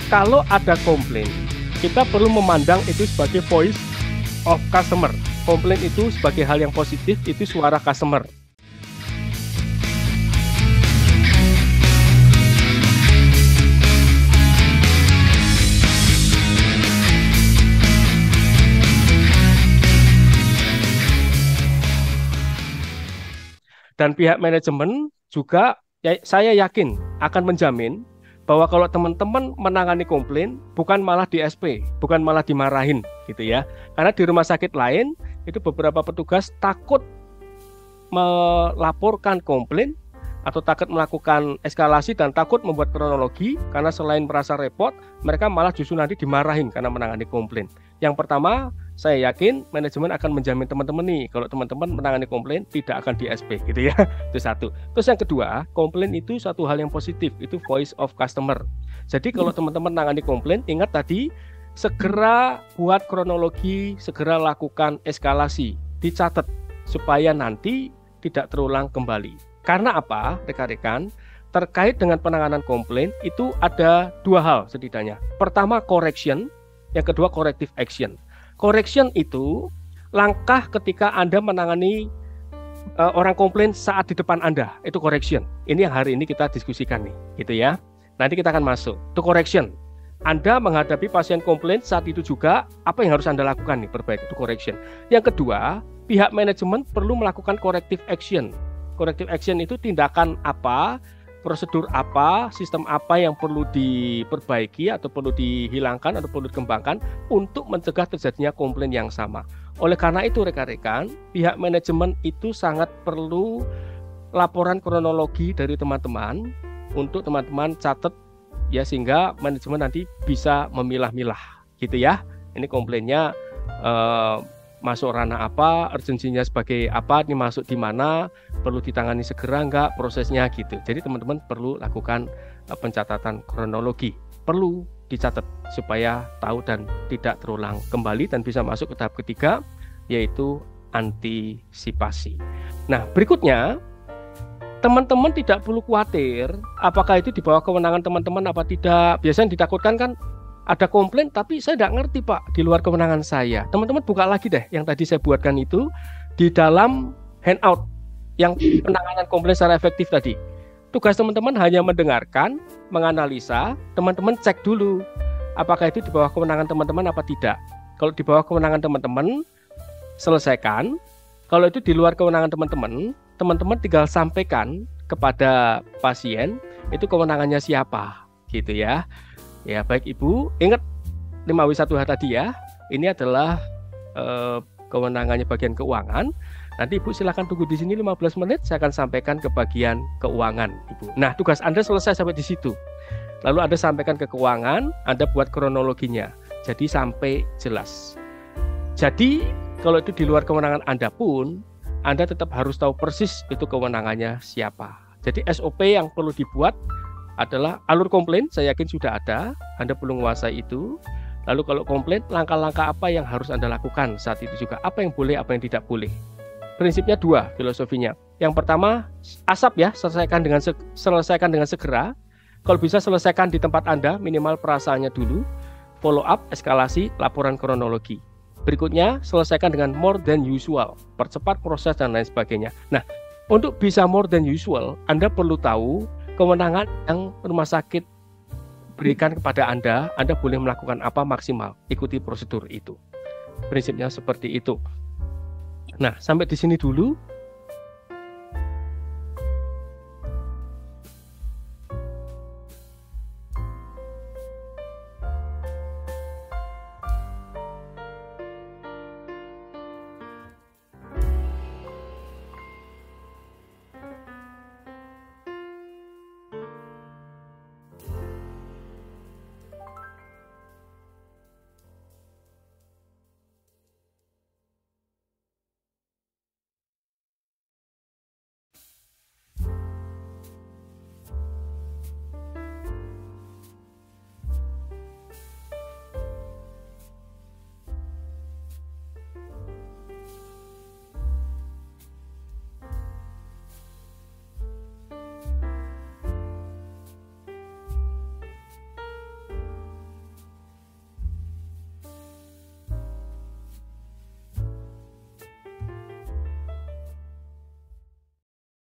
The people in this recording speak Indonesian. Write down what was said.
Kalau ada komplain, kita perlu memandang itu sebagai voice of customer. Komplain itu sebagai hal yang positif, itu suara customer. Dan pihak manajemen juga saya yakin akan menjamin bahwa kalau teman-teman menangani komplain bukan malah di SP, bukan malah dimarahin gitu ya. Karena di rumah sakit lain itu beberapa petugas takut melaporkan komplain atau takut melakukan eskalasi dan takut membuat kronologi karena selain merasa repot, mereka malah justru nanti dimarahin karena menangani komplain. Yang pertama, saya yakin manajemen akan menjamin teman-teman nih kalau teman-teman menangani komplain tidak akan di SP gitu ya. Itu satu. Terus yang kedua, komplain itu satu hal yang positif, itu voice of customer. Jadi kalau teman-teman menangani komplain, ingat tadi segera buat kronologi, segera lakukan eskalasi, dicatat supaya nanti tidak terulang kembali. Karena apa, rekan-rekan? Terkait dengan penanganan komplain itu ada dua hal setidaknya. Pertama, correction, yang kedua corrective action. Correction itu langkah ketika Anda menangani orang komplain saat di depan Anda, itu correction. Ini yang hari ini kita diskusikan nih, gitu ya. Nanti kita akan masuk. Itu correction. Anda menghadapi pasien komplain saat itu juga, apa yang harus Anda lakukan nih, perbaiki, itu correction. Yang kedua, pihak manajemen perlu melakukan corrective action. Corrective action itu tindakan apa, prosedur apa, sistem apa yang perlu diperbaiki atau perlu dihilangkan atau perlu dikembangkan untuk mencegah terjadinya komplain yang sama. Oleh karena itu rekan-rekan, pihak manajemen itu sangat perlu laporan kronologi dari teman-teman untuk teman-teman catat ya sehingga manajemen nanti bisa memilah-milah gitu ya. Ini komplainnya masuk ranah apa, urgensinya sebagai apa, ini masuk di mana, perlu ditangani segera enggak, prosesnya gitu. Jadi teman-teman perlu lakukan pencatatan kronologi, perlu dicatat supaya tahu dan tidak terulang kembali dan bisa masuk ke tahap ketiga yaitu antisipasi. Nah berikutnya, teman-teman tidak perlu khawatir apakah itu di bawah kewenangan teman-teman apa tidak. Biasanya ditakutkan kan ada komplain tapi saya tidak ngerti Pak, di luar kewenangan saya. Teman-teman buka lagi deh yang tadi saya buatkan itu di dalam handout yang penanganan komplain secara efektif tadi. Tugas teman-teman hanya mendengarkan, menganalisa, teman-teman cek dulu apakah itu di bawah kewenangan teman-teman apa tidak. Kalau di bawah kewenangan teman-teman, selesaikan. Kalau itu di luar kewenangan teman-teman, teman-teman tinggal sampaikan kepada pasien itu kewenangannya siapa gitu ya. Ya baik Ibu, ingat 5W1H tadi ya. Ini adalah kewenangannya bagian keuangan. Nanti Ibu silakan tunggu di sini 15 menit, saya akan sampaikan ke bagian keuangan Ibu. Nah, tugas Anda selesai sampai di situ. Lalu Anda sampaikan ke keuangan, Anda buat kronologinya. Jadi sampai jelas. Jadi kalau itu di luar kewenangan Anda pun, Anda tetap harus tahu persis itu kewenangannya siapa. Jadi SOP yang perlu dibuat adalah alur komplain, saya yakin sudah ada, Anda perlu menguasai itu. Lalu kalau komplain, langkah-langkah apa yang harus Anda lakukan saat itu juga, apa yang boleh, apa yang tidak boleh. Prinsipnya dua filosofinya. Yang pertama, ASAP ya, selesaikan dengan segera. Kalau bisa selesaikan di tempat Anda, minimal perasaannya dulu. Follow up, eskalasi, laporan kronologi. Berikutnya, selesaikan dengan more than usual, percepat proses dan lain sebagainya. Nah, untuk bisa more than usual, Anda perlu tahu kewenangan yang rumah sakit berikan kepada Anda boleh melakukan apa maksimal, ikuti prosedur itu. Prinsipnya seperti itu. Nah, sampai di sini dulu.